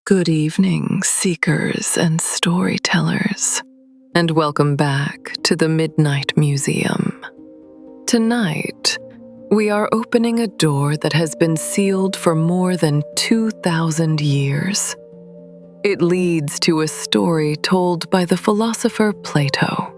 Good evening, seekers and storytellers, and welcome back to the Midnight Museum. Tonight, we are opening a door that has been sealed for more than 2,000 years. It leads to a story told by the philosopher Plato,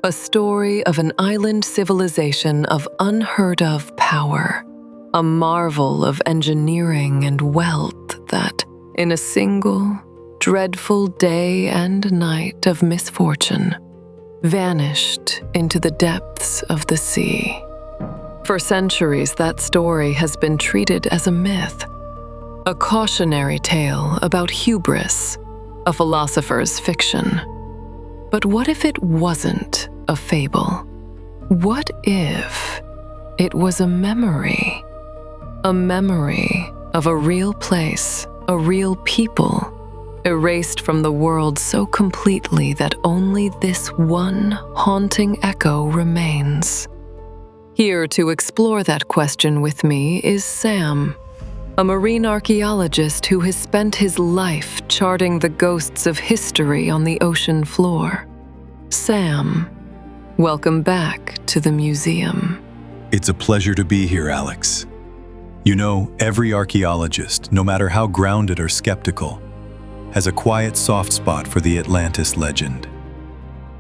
a story of an island civilization of unheard-of power, a marvel of engineering and wealth that, in a single, dreadful day and night of misfortune, vanished into the depths of the sea. For centuries, that story has been treated as a myth, a cautionary tale about hubris, a philosopher's fiction. But what if it wasn't a fable? What if it was a memory? A memory of a real place, a real people, erased from the world so completely that only this one haunting echo remains. Here to explore that question with me is Sam, a marine archaeologist who has spent his life charting the ghosts of history on the ocean floor. Sam, welcome back to the museum. It's a pleasure to be here, Alex. You know, every archaeologist, no matter how grounded or skeptical, has a quiet soft spot for the Atlantis legend.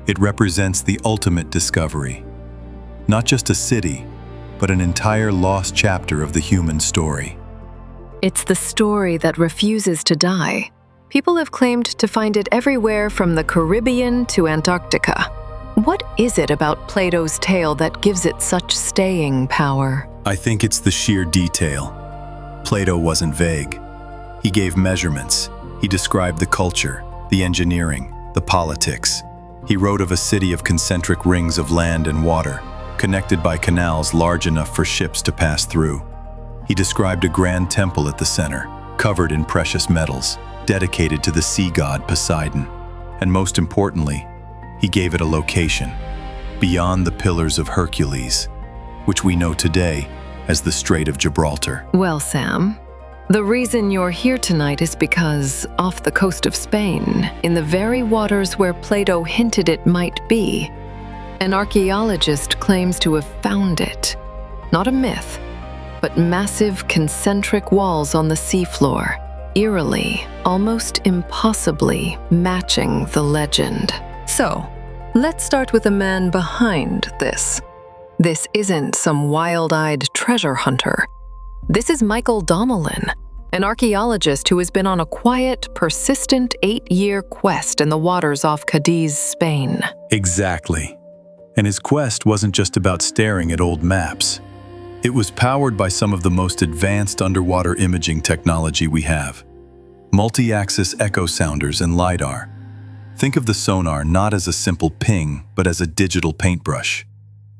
It represents the ultimate discovery. Not just a city, but an entire lost chapter of the human story. It's the story that refuses to die. People have claimed to find it everywhere from the Caribbean to Antarctica. What is it about Plato's tale that gives it such staying power? I think it's the sheer detail. Plato wasn't vague. He gave measurements. He described the culture, the engineering, the politics. He wrote of a city of concentric rings of land and water, connected by canals large enough for ships to pass through. He described a grand temple at the center, covered in precious metals, dedicated to the sea god Poseidon. And most importantly, he gave it a location, beyond the Pillars of Hercules, which we know today as the Strait of Gibraltar. Well, Sam, the reason you're here tonight is because off the coast of Spain, in the very waters where Plato hinted it might be, an archaeologist claims to have found it. Not a myth, but massive concentric walls on the seafloor, eerily, almost impossibly matching the legend. So, let's start with the man behind this. This isn't some wild-eyed treasure hunter. This is Michael Domelin, an archaeologist who has been on a quiet, persistent 8-year quest in the waters off Cádiz, Spain. Exactly. And his quest wasn't just about staring at old maps. It was powered by some of the most advanced underwater imaging technology we have. Multi-axis echo sounders and LiDAR. Think of the sonar not as a simple ping, but as a digital paintbrush.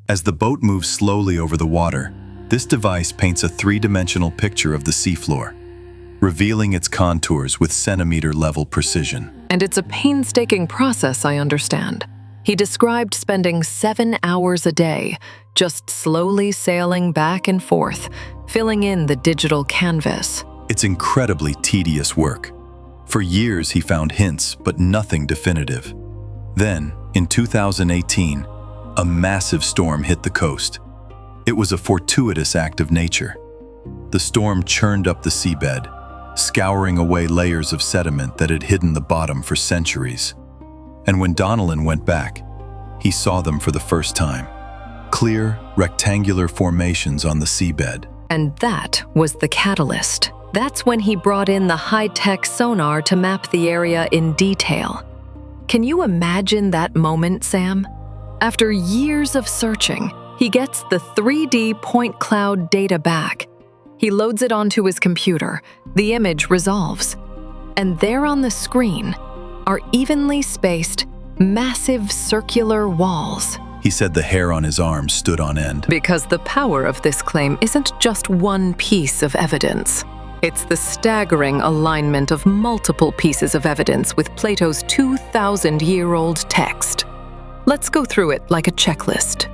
As the boat moves slowly over the water, this device paints a three-dimensional picture of the seafloor, revealing its contours with centimeter-level precision. And it's a painstaking process, I understand. He described spending 7 hours a day, just slowly sailing back and forth, filling in the digital canvas. It's incredibly tedious work. For years he found hints, but nothing definitive. Then, in 2018, a massive storm hit the coast. It was a fortuitous act of nature. The storm churned up the seabed, scouring away layers of sediment that had hidden the bottom for centuries. And when Domelin went back, he saw them for the first time. Clear, rectangular formations on the seabed. And that was the catalyst. That's when he brought in the high-tech sonar to map the area in detail. Can you imagine that moment, Sam? After years of searching, he gets the 3D point cloud data back. He loads it onto his computer. The image resolves. And there on the screen are evenly spaced, massive circular walls. He said the hair on his arm stood on end. Because the power of this claim isn't just one piece of evidence. It's the staggering alignment of multiple pieces of evidence with Plato's 2,000-year-old text. Let's go through it like a checklist.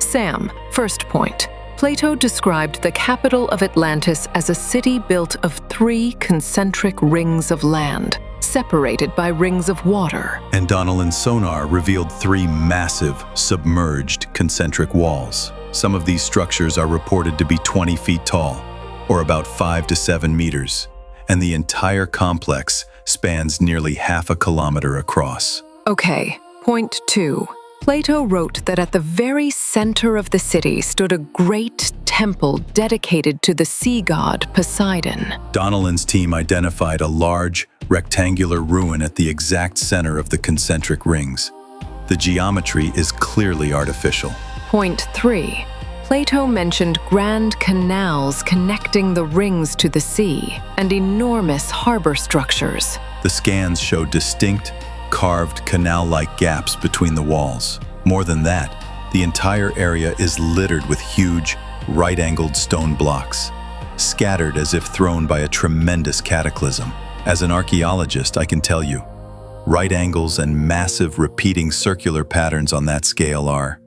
Sam, first point. Plato described the capital of Atlantis as a city built of 3 concentric rings of land, separated by rings of water. And Doñana's sonar revealed 3 massive, submerged concentric walls. Some of these structures are reported to be 20 feet tall, or about 5 to 7 meters, and the entire complex spans nearly half a kilometer across. Okay, point 2. Plato wrote that at the very center of the city stood a great temple dedicated to the sea god Poseidon. Doñana's team identified a large, rectangular ruin at the exact center of the concentric rings. The geometry is clearly artificial. Point 3. Plato mentioned grand canals connecting the rings to the sea and enormous harbor structures. The scans show distinct, carved canal-like gaps between the walls. More than that, the entire area is littered with huge, right-angled stone blocks, scattered as if thrown by a tremendous cataclysm. As an archaeologist, I can tell you, right angles and massive repeating circular patterns on that scale are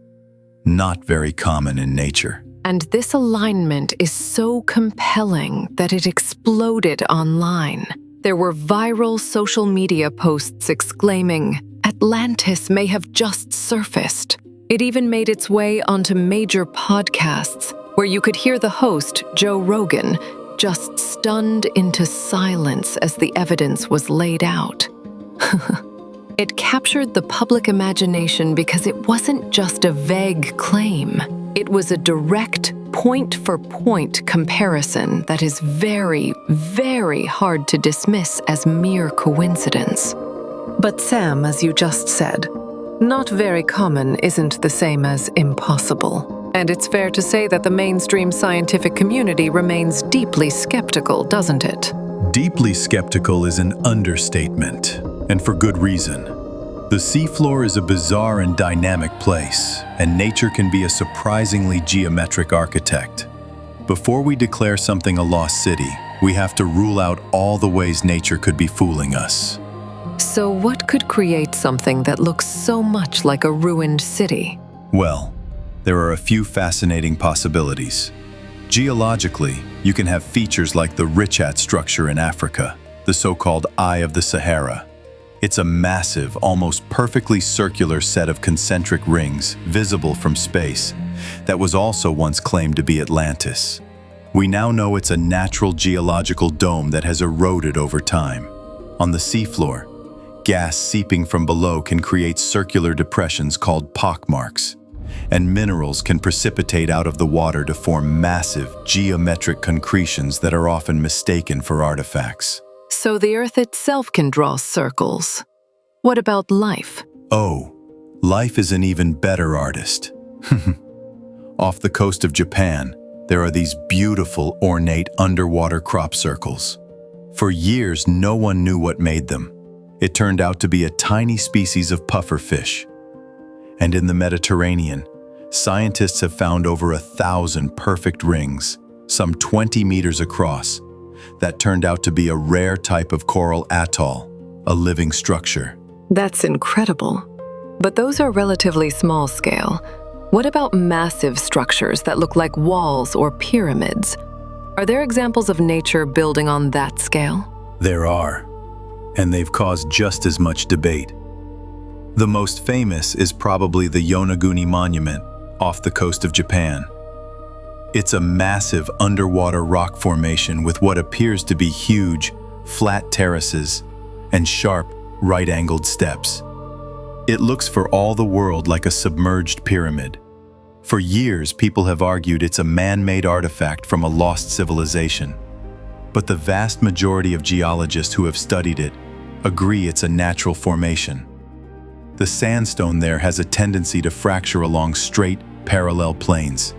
not very common in nature. And this alignment is so compelling that it exploded online. There were viral social media posts exclaiming, "Atlantis may have just surfaced." It even made its way onto major podcasts, where you could hear the host, Joe Rogan, just stunned into silence as the evidence was laid out. It captured the public imagination because it wasn't just a vague claim. It was a direct, point-for-point comparison that is very, very hard to dismiss as mere coincidence. But Sam, as you just said, not very common isn't the same as impossible. And it's fair to say that the mainstream scientific community remains deeply skeptical, doesn't it? Deeply skeptical is an understatement, and for good reason. The seafloor is a bizarre and dynamic place, and nature can be a surprisingly geometric architect. Before we declare something a lost city, we have to rule out all the ways nature could be fooling us. So what could create something that looks so much like a ruined city? Well, there are a few fascinating possibilities. Geologically, you can have features like the Richat structure in Africa, the so-called Eye of the Sahara. It's a massive, almost perfectly circular set of concentric rings visible from space that was also once claimed to be Atlantis. We now know it's a natural geological dome that has eroded over time. On the seafloor, gas seeping from below can create circular depressions called pockmarks, and minerals can precipitate out of the water to form massive geometric concretions that are often mistaken for artifacts. So the Earth itself can draw circles. What about life? Oh, life is an even better artist. Off the coast of Japan, there are these beautiful, ornate underwater crop circles. For years, no one knew what made them. It turned out to be a tiny species of pufferfish. And in the Mediterranean, scientists have found over 1,000 perfect rings, some 20 meters across, that turned out to be a rare type of coral atoll, a living structure. That's incredible. But those are relatively small scale. What about massive structures that look like walls or pyramids? Are there examples of nature building on that scale? There are, and they've caused just as much debate. The most famous is probably the Yonaguni Monument off the coast of Japan. It's a massive underwater rock formation with what appears to be huge, flat terraces and sharp, right-angled steps. It looks for all the world like a submerged pyramid. For years, people have argued it's a man-made artifact from a lost civilization. But the vast majority of geologists who have studied it agree it's a natural formation. The sandstone there has a tendency to fracture along straight, parallel planes,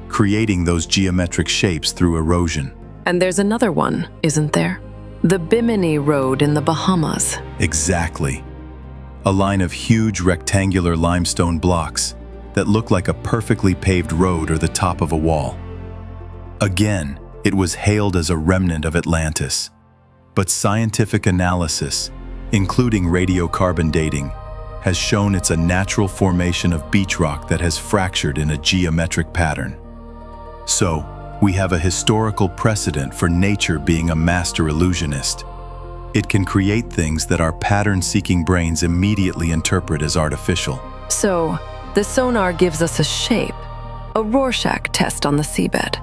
creating those geometric shapes through erosion. And there's another one, isn't there? The Bimini Road in the Bahamas. Exactly. A line of huge rectangular limestone blocks that look like a perfectly paved road or the top of a wall. Again, it was hailed as a remnant of Atlantis. But scientific analysis, including radiocarbon dating, has shown it's a natural formation of beach rock that has fractured in a geometric pattern. So, we have a historical precedent for nature being a master illusionist. It can create things that our pattern-seeking brains immediately interpret as artificial. So, the sonar gives us a shape, a Rorschach test on the seabed.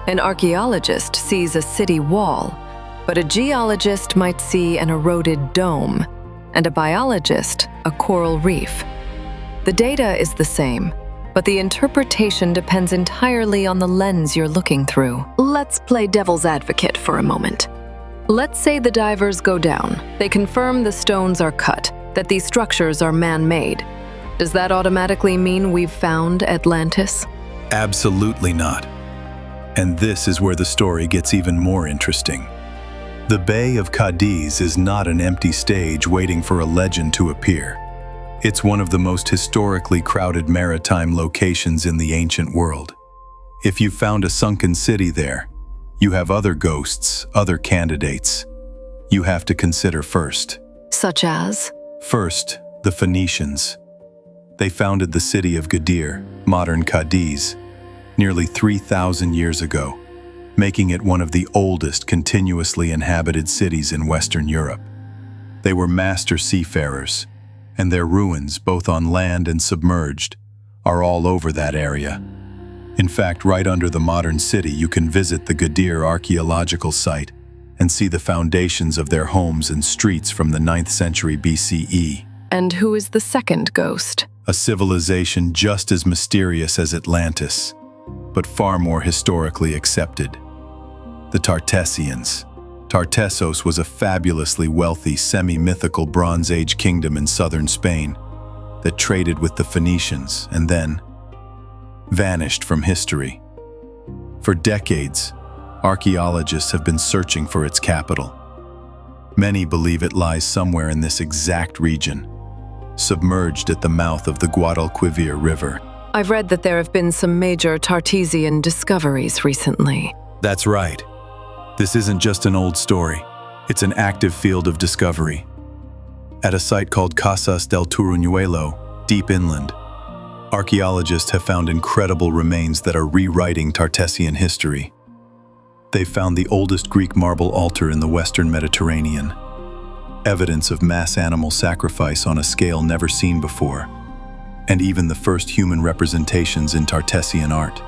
An archaeologist sees a city wall, but a geologist might see an eroded dome, and a biologist a coral reef. The data is the same, but the interpretation depends entirely on the lens you're looking through. Let's play devil's advocate for a moment. Let's say the divers go down. They confirm the stones are cut, that these structures are man-made. Does that automatically mean we've found Atlantis? Absolutely not. And this is where the story gets even more interesting. The Bay of Cádiz is not an empty stage waiting for a legend to appear. It's one of the most historically crowded maritime locations in the ancient world. If you found a sunken city there, you have other ghosts, other candidates you have to consider first. Such as? First, the Phoenicians. They founded the city of Gadir, modern Cádiz, nearly 3,000 years ago, making it one of the oldest continuously inhabited cities in Western Europe. They were master seafarers, and their ruins, both on land and submerged, are all over that area. In fact, right under the modern city, you can visit the Gadir archaeological site and see the foundations of their homes and streets from the 9th century BCE. And who is the second ghost? A civilization just as mysterious as Atlantis, but far more historically accepted. The Tartessians. Tartessos was a fabulously wealthy, semi-mythical Bronze Age kingdom in southern Spain that traded with the Phoenicians and then vanished from history. For decades, archaeologists have been searching for its capital. Many believe it lies somewhere in this exact region, submerged at the mouth of the Guadalquivir River. I've read that there have been some major Tartessian discoveries recently. That's right. This isn't just an old story. It's an active field of discovery. At a site called Casas del Turuñuelo, deep inland, archaeologists have found incredible remains that are rewriting Tartessian history. They've found the oldest Greek marble altar in the Western Mediterranean, evidence of mass animal sacrifice on a scale never seen before, and even the first human representations in Tartessian art.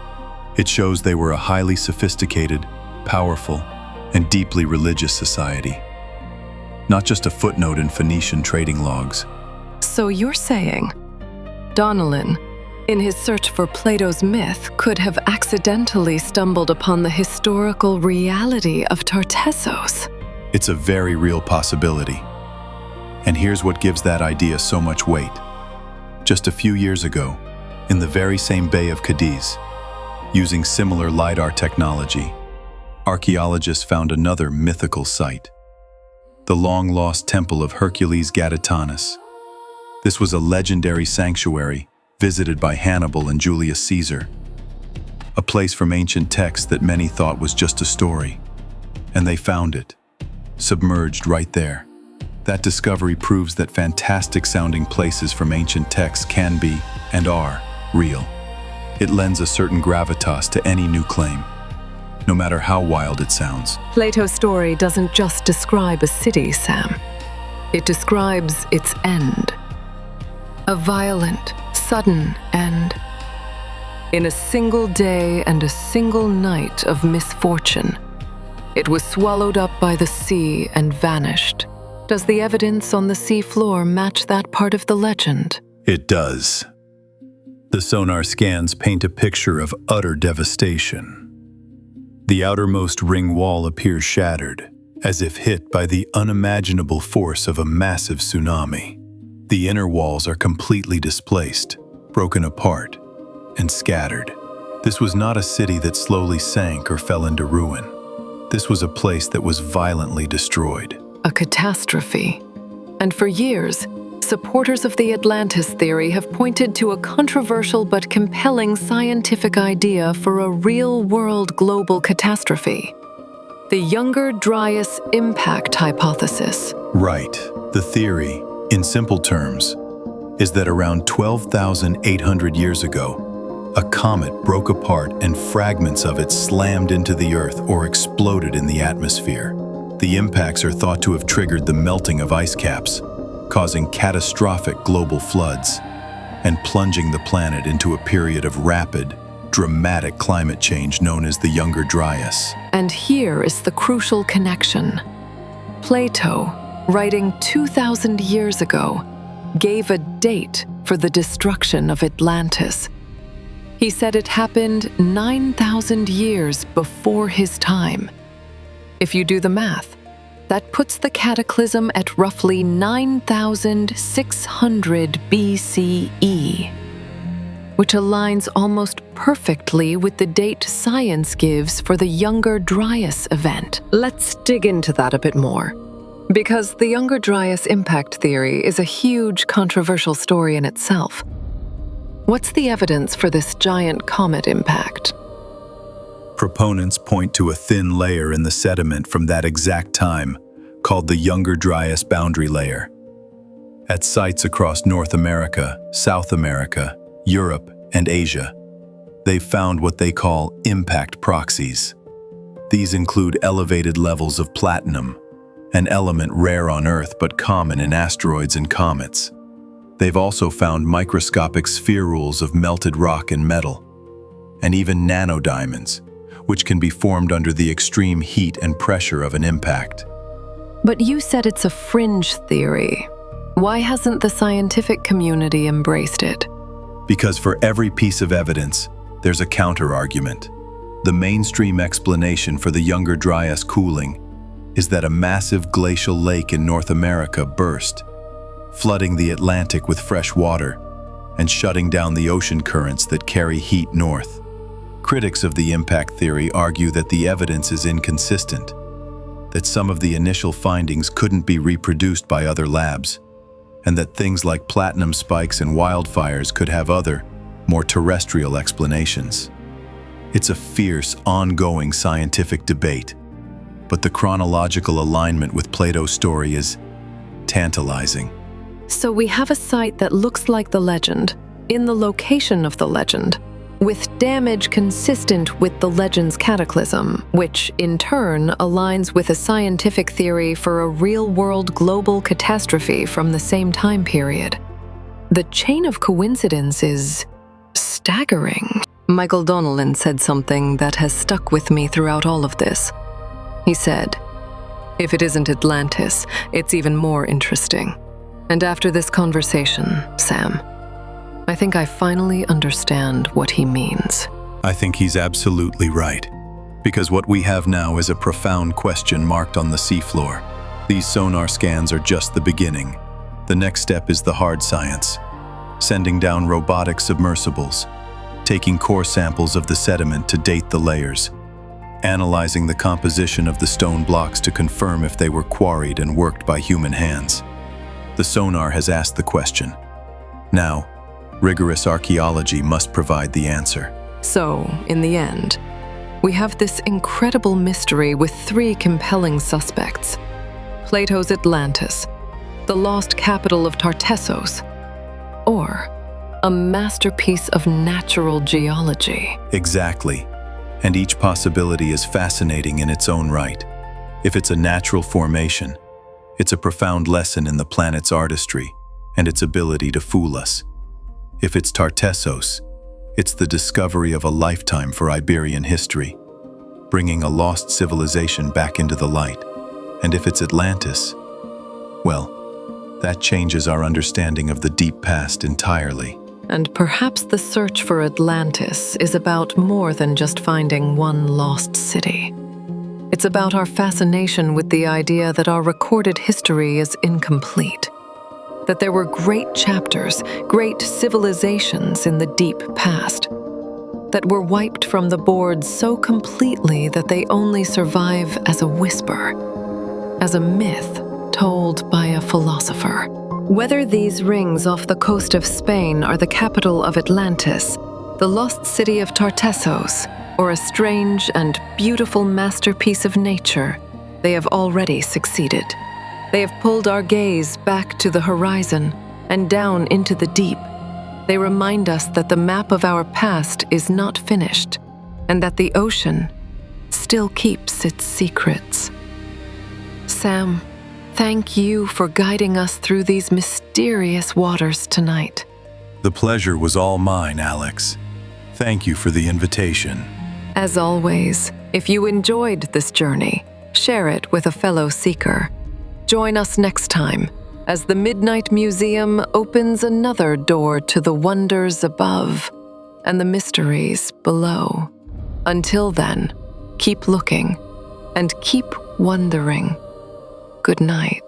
It shows they were a highly sophisticated, powerful, and deeply religious society, not just a footnote in Phoenician trading logs. So you're saying Donnellan, in his search for Plato's myth, could have accidentally stumbled upon the historical reality of Tartessos? It's a very real possibility. And here's what gives that idea so much weight. Just a few years ago, in the very same Bay of Cádiz, using similar LiDAR technology, archaeologists found another mythical site, the long-lost temple of Hercules Gaditanus. This was a legendary sanctuary visited by Hannibal and Julius Caesar, a place from ancient texts that many thought was just a story. And they found it, submerged right there. That discovery proves that fantastic-sounding places from ancient texts can be, and are, real. It lends a certain gravitas to any new claim, no matter how wild it sounds. Plato's story doesn't just describe a city, Sam. It describes its end. A violent, sudden end. In a single day and a single night of misfortune, it was swallowed up by the sea and vanished. Does the evidence on the seafloor match that part of the legend? It does. The sonar scans paint a picture of utter devastation. The outermost ring wall appears shattered, as if hit by the unimaginable force of a massive tsunami. The inner walls are completely displaced, broken apart, and scattered. This was not a city that slowly sank or fell into ruin. This was a place that was violently destroyed. A catastrophe. And for years, supporters of the Atlantis theory have pointed to a controversial but compelling scientific idea for a real-world global catastrophe: the Younger Dryas impact hypothesis. Right. The theory, in simple terms, is that around 12,800 years ago, A comet broke apart and fragments of it slammed into the Earth or exploded in the atmosphere. The impacts are thought to have triggered the melting of ice caps, causing catastrophic global floods, and plunging the planet into a period of rapid, dramatic climate change known as the Younger Dryas. And here is the crucial connection. Plato, writing 2,000 years ago, gave a date for the destruction of Atlantis. He said it happened 9,000 years before his time. If you do the math, that puts the cataclysm at roughly 9,600 BCE, which aligns almost perfectly with the date science gives for the Younger Dryas event. Let's dig into that a bit more, because the Younger Dryas impact theory is a huge controversial story in itself. What's the evidence for this giant comet impact? Proponents point to a thin layer in the sediment from that exact time, called the Younger Dryas boundary layer. At sites across North America, South America, Europe, and Asia, they've found what they call impact proxies. These include elevated levels of platinum, an element rare on Earth but common in asteroids and comets. They've also found microscopic spherules of melted rock and metal, and even nanodiamonds, which can be formed under the extreme heat and pressure of an impact. But you said it's a fringe theory. Why hasn't the scientific community embraced it? Because for every piece of evidence, there's a counter-argument. The mainstream explanation for the Younger Dryas cooling is that a massive glacial lake in North America burst, flooding the Atlantic with fresh water and shutting down the ocean currents that carry heat north. Critics of the impact theory argue that the evidence is inconsistent, that some of the initial findings couldn't be reproduced by other labs, and that things like platinum spikes and wildfires could have other, more terrestrial explanations. It's a fierce, ongoing scientific debate, but the chronological alignment with Plato's story is tantalizing. So we have a site that looks like the legend, in the location of the legend, with damage consistent with the legend's cataclysm, which in turn aligns with a scientific theory for a real-world global catastrophe from the same time period. The chain of coincidence is staggering. Michael Donnellan said something that has stuck with me throughout all of this. He said, "If it isn't Atlantis, it's even more interesting." And after this conversation, Sam, I think I finally understand what he means. I think he's absolutely right, because what we have now is a profound question marked on the seafloor. These sonar scans are just the beginning. The next step is the hard science, sending down robotic submersibles, taking core samples of the sediment to date the layers, analyzing the composition of the stone blocks to confirm if they were quarried and worked by human hands. The sonar has asked the question. Now, rigorous archaeology must provide the answer. So, in the end, we have this incredible mystery with three compelling suspects. Plato's Atlantis, the lost capital of Tartessos, or a masterpiece of natural geology. Exactly. And each possibility is fascinating in its own right. If it's a natural formation, it's a profound lesson in the planet's artistry and its ability to fool us. If it's Tartessos, it's the discovery of a lifetime for Iberian history, bringing a lost civilization back into the light. And if it's Atlantis, well, that changes our understanding of the deep past entirely. And perhaps the search for Atlantis is about more than just finding one lost city. It's about our fascination with the idea that our recorded history is incomplete, that there were great chapters, great civilizations in the deep past, that were wiped from the board so completely that they only survive as a whisper, as a myth told by a philosopher. Whether these rings off the coast of Spain are the capital of Atlantis, the lost city of Tartessos, or a strange and beautiful masterpiece of nature, they have already succeeded. They have pulled our gaze back to the horizon and down into the deep, They remind us that the map of our past is not finished, and that the ocean still keeps its secrets. Sam, thank you for guiding us through these mysterious waters tonight. The pleasure was all mine, Alex. Thank you for the invitation. As always, if you enjoyed this journey, share it with a fellow seeker. Join us next time as the Midnight Museum opens another door to the wonders above and the mysteries below. Until then, keep looking and keep wondering. Good night.